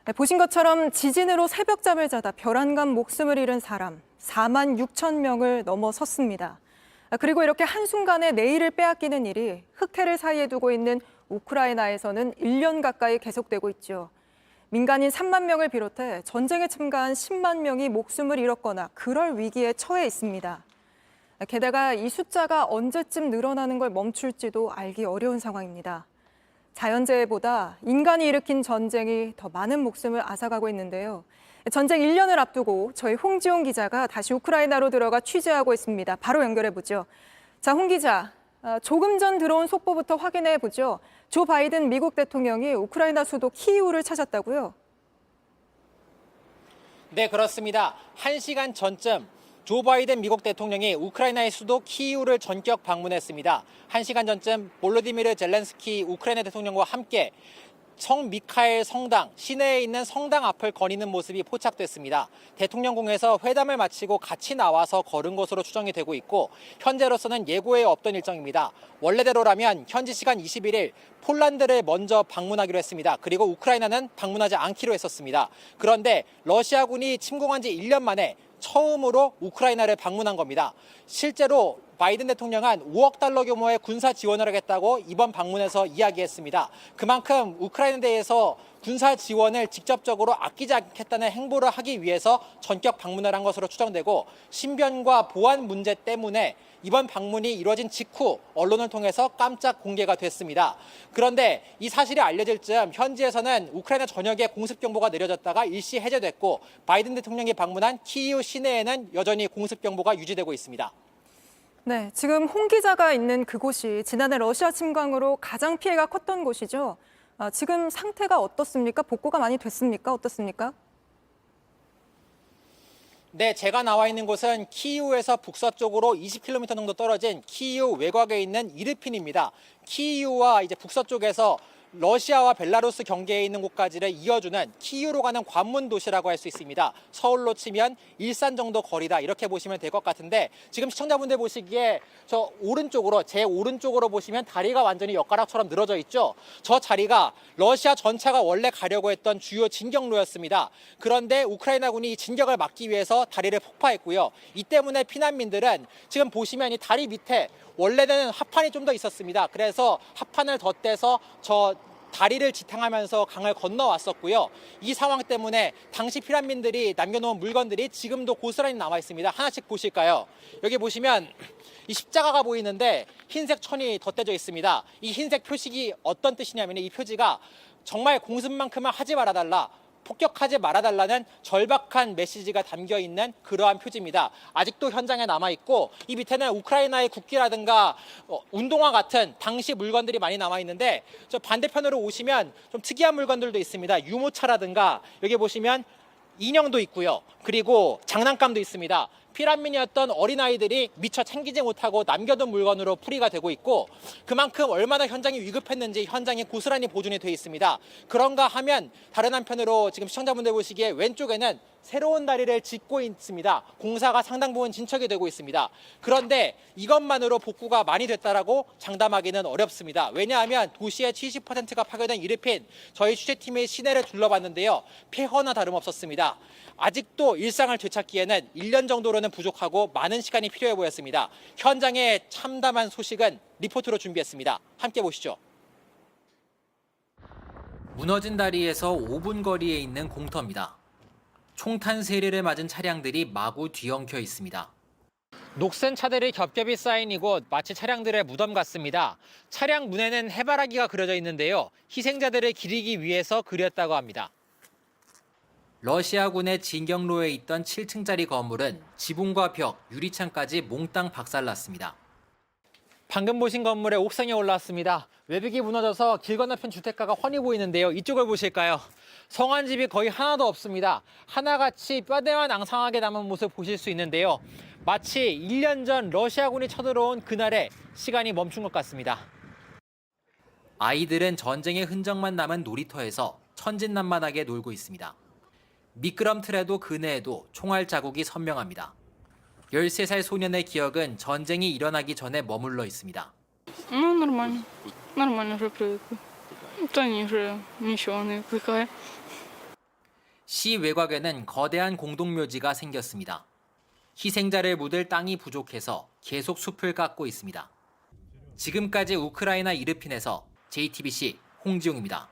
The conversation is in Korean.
네, 보신 것처럼 지진으로 새벽잠을 자다 별안간 목숨을 잃은 사람 4만 6천 명을 넘어섰습니다. 그리고 이렇게 한순간에 내일을 빼앗기는 일이 흑해를 사이에 두고 있는 우크라이나에서는 1년 가까이 계속되고 있죠. 민간인 3만 명을 비롯해 전쟁에 참가한 10만 명이 목숨을 잃었거나 그럴 위기에 처해 있습니다. 게다가 이 숫자가 언제쯤 늘어나는 걸 멈출지도 알기 어려운 상황입니다. 자연재해보다 인간이 일으킨 전쟁이 더 많은 목숨을 앗아가고 있는데요. 전쟁 1년을 앞두고 저희 홍지용 기자가 다시 우크라이나로 들어가 취재하고 있습니다. 바로 연결해보죠. 자, 홍 기자, 조금 전 들어온 속보부터 확인해보죠. 조 바이든 미국 대통령이 우크라이나 수도 키이우를 찾았다고요? 네, 그렇습니다. 1시간 전쯤 조 바이든 미국 대통령이 우크라이나의 수도 키이우를 전격 방문했습니다. 1시간 전쯤 볼로디미르 젤렌스키 우크라이나 대통령과 함께 성 미카엘 성당, 시내에 있는 성당 앞을 거니는 모습이 포착됐습니다. 대통령궁에서 회담을 마치고 같이 나와서 걸은 것으로 추정이 되고 있고 현재로서는 예고에 없던 일정입니다. 원래대로라면 현지 시간 21일 폴란드를 먼저 방문하기로 했습니다. 그리고 우크라이나는 방문하지 않기로 했었습니다. 그런데 러시아군이 침공한 지 1년 만에 처음으로 우크라이나를 방문한 겁니다. 실제로 바이든 대통령은 5억 달러 규모의 군사 지원을 하겠다고 이번 방문에서 이야기했습니다. 그만큼 우크라이나에 대해서 군사 지원을 직접적으로 아끼지 않겠다는 행보를 하기 위해서 전격 방문을 한 것으로 추정되고 신변과 보안 문제 때문에 이번 방문이 이루어진 직후 언론을 통해서 깜짝 공개가 됐습니다. 그런데 이 사실이 알려질 즈음 현지에서는 우크라이나 전역에 공습 경보가 내려졌다가 일시 해제됐고 바이든 대통령이 방문한 키이우 시내에는 여전히 공습 경보가 유지되고 있습니다. 네, 지금 홍 기자가 있는 그곳이 지난해 러시아 침공으로 가장 피해가 컸던 곳이죠. 지금 상태가 어떻습니까? 복구가 많이 됐습니까? 어떻습니까? 네, 제가 나와 있는 곳은 키이우에서 북서쪽으로 20km 정도 떨어진 키이우 외곽에 있는 이르핀입니다. 키이우와 이제 북서쪽에서 러시아와 벨라루스 경계에 있는 곳까지를 이어주는 키이우로 가는 관문 도시라고 할 수 있습니다. 서울로 치면 일산 정도 거리다 이렇게 보시면 될 것 같은데 지금 시청자분들 보시기에 저 오른쪽으로 제 오른쪽으로 보시면 다리가 완전히 엿가락처럼 늘어져 있죠. 저 자리가 러시아 전차가 원래 가려고 했던 주요 진격로였습니다. 그런데 우크라이나군이 이 진격을 막기 위해서 다리를 폭파했고요. 이 때문에 피난민들은 지금 보시면 이 다리 밑에 원래는 합판이 좀 더 있었습니다. 그래서 합판을 덧대서 저 다리를 지탱하면서 강을 건너왔었고요. 이 상황 때문에 당시 피난민들이 남겨놓은 물건들이 지금도 고스란히 남아 있습니다. 하나씩 보실까요? 여기 보시면 이 십자가가 보이는데 흰색 천이 덧대져 있습니다. 이 흰색 표식이 어떤 뜻이냐면 이 표지가 정말 공습만큼은 하지 말아달라. 폭격하지 말아달라는 절박한 메시지가 담겨 있는 그러한 표지입니다. 아직도 현장에 남아있고 이 밑에는 우크라이나의 국기라든가 운동화 같은 당시 물건들이 많이 남아있는데 저 반대편으로 오시면 좀 특이한 물건들도 있습니다. 유모차라든가 여기 보시면 인형도 있고요. 그리고 장난감도 있습니다. 피난민이었던 어린아이들이 미처 챙기지 못하고 남겨둔 물건으로 풀이가 되고 있고 그만큼 얼마나 현장이 위급했는지 현장에 고스란히 보존이 되어 있습니다. 그런가 하면 다른 한편으로 지금 시청자분들 보시기에 왼쪽에는 새로운 다리를 짓고 있습니다. 공사가 상당 부분 진척이 되고 있습니다. 그런데 이것만으로 복구가 많이 됐다라고 장담하기는 어렵습니다. 왜냐하면 도시의 70%가 파괴된 이르핀 저희 취재팀의 시내를 둘러봤는데요. 폐허나 다름없었습니다. 아직도 일상을 되찾기에는 1년 정도로는 부족하고 많은 시간이 필요해 보였습니다. 현장의 참담한 소식은 리포트로 준비했습니다. 함께 보시죠. 무너진 다리에서 5분 거리에 있는 공터입니다. 총탄 세례를 맞은 차량들이 마구 뒤엉켜 있습니다. 녹슨 차들이 겹겹이 쌓인 이곳 마치 차량들의 무덤 같습니다. 차량 문에는 해바라기가 그려져 있는데요. 희생자들을 기리기 위해서 그렸다고 합니다. 러시아군의 진격로에 있던 7층짜리 건물은 지붕과 벽, 유리창까지 몽땅 박살났습니다. 방금 보신 건물의 옥상에 올라왔습니다. 외벽이 무너져서 길 건너편 주택가가 훤히 보이는데요. 이쪽을 보실까요? 성환집이 거의 하나도 없습니다. 하나같이 뼈대만 앙상하게 남은 모습 보실 수 있는데요. 마치 1년 전 러시아군이 쳐들어온 그날에 시간이 멈춘 것 같습니다. 아이들은 전쟁의 흔적만 남은 놀이터에서 천진난만하게 놀고 있습니다. 미끄럼틀에도 그네에도 총알 자국이 선명합니다. 13살 소년의 기억은 전쟁이 일어나기 전에 머물러 있습니다. Ну, нормально. Нормально уже привыкла. Да не же, ничего не привыкаю. 시 외곽에는 거대한 공동묘지가 생겼습니다. 희생자를 묻을 땅이 부족해서 계속 숲을 깎고 있습니다. 지금까지 우크라이나 이르핀에서 JTBC 홍지용입니다.